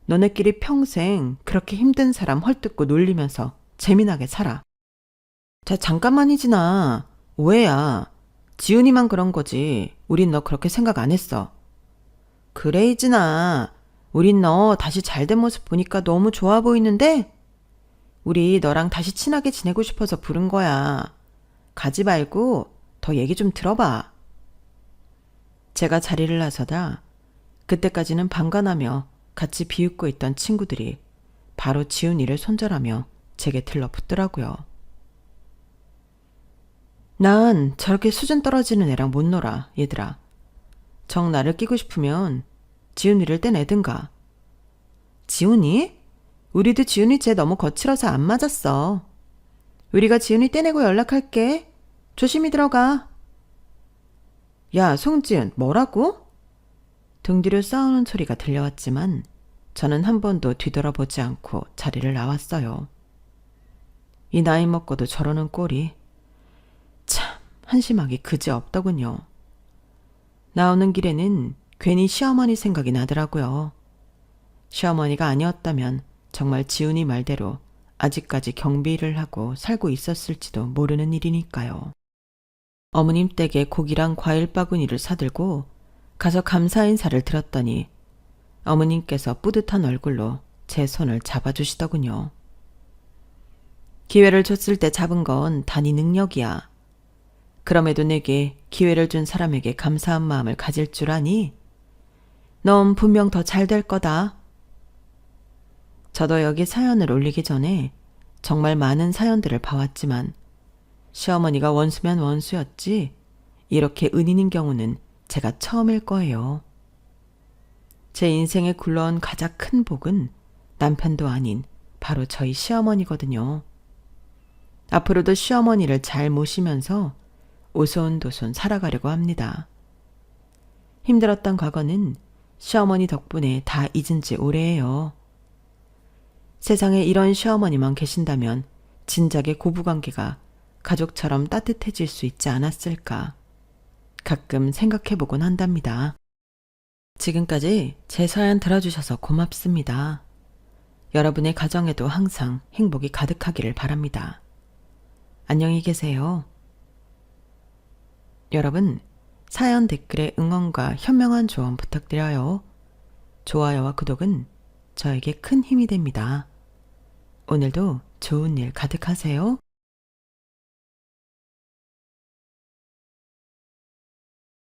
너네끼리 평생 그렇게 힘든 사람 헐뜯고 놀리면서 재미나게 살아. 자, 잠깐만이지나. 오해야. 지훈이만 그런 거지. 우린 너 그렇게 생각 안 했어. 그래, 이진아. 우린 너 다시 잘된 모습 보니까 너무 좋아 보이는데? 우리 너랑 다시 친하게 지내고 싶어서 부른 거야. 가지 말고 더 얘기 좀 들어봐. 제가 자리를 나서다 그때까지는 방관하며 같이 비웃고 있던 친구들이 바로 지훈이를 손절하며 제게 들러붙더라고요. 난 저렇게 수준 떨어지는 애랑 못 놀아, 얘들아. 정 나를 끼고 싶으면 지훈이를 떼내든가. 지훈이? 우리도 지훈이 쟤 너무 거칠어서 안 맞았어. 우리가 지훈이 떼내고 연락할게. 조심히 들어가. 야, 송지은, 뭐라고? 등 뒤로 싸우는 소리가 들려왔지만 저는 한 번도 뒤돌아보지 않고 자리를 나왔어요. 이 나이 먹고도 저러는 꼴이 참 한심하기 그지없더군요. 나오는 길에는 괜히 시어머니 생각이 나더라고요. 시어머니가 아니었다면 정말 지훈이 말대로 아직까지 경비를 하고 살고 있었을지도 모르는 일이니까요. 어머님 댁에 고기랑 과일 바구니를 사들고 가서 감사 인사를 드렸더니 어머님께서 뿌듯한 얼굴로 제 손을 잡아주시더군요. 기회를 줬을 때 잡은 건 단히 능력이야. 그럼에도 내게 기회를 준 사람에게 감사한 마음을 가질 줄 아니? 넌 분명 더 잘 될 거다. 저도 여기 사연을 올리기 전에 정말 많은 사연들을 봐왔지만 시어머니가 원수면 원수였지 이렇게 은인인 경우는 제가 처음일 거예요. 제 인생에 굴러온 가장 큰 복은 남편도 아닌 바로 저희 시어머니거든요. 앞으로도 시어머니를 잘 모시면서 오손도손 살아가려고 합니다. 힘들었던 과거는 시어머니 덕분에 다 잊은 지 오래예요. 세상에 이런 시어머니만 계신다면 진작에 고부관계가 가족처럼 따뜻해질 수 있지 않았을까 가끔 생각해보곤 한답니다. 지금까지 제 사연 들어주셔서 고맙습니다. 여러분의 가정에도 항상 행복이 가득하기를 바랍니다. 안녕히 계세요. 여러분, 사연 댓글에 응원과 현명한 조언 부탁드려요. 좋아요와 구독은 저에게 큰 힘이 됩니다. 오늘도 좋은 일 가득하세요.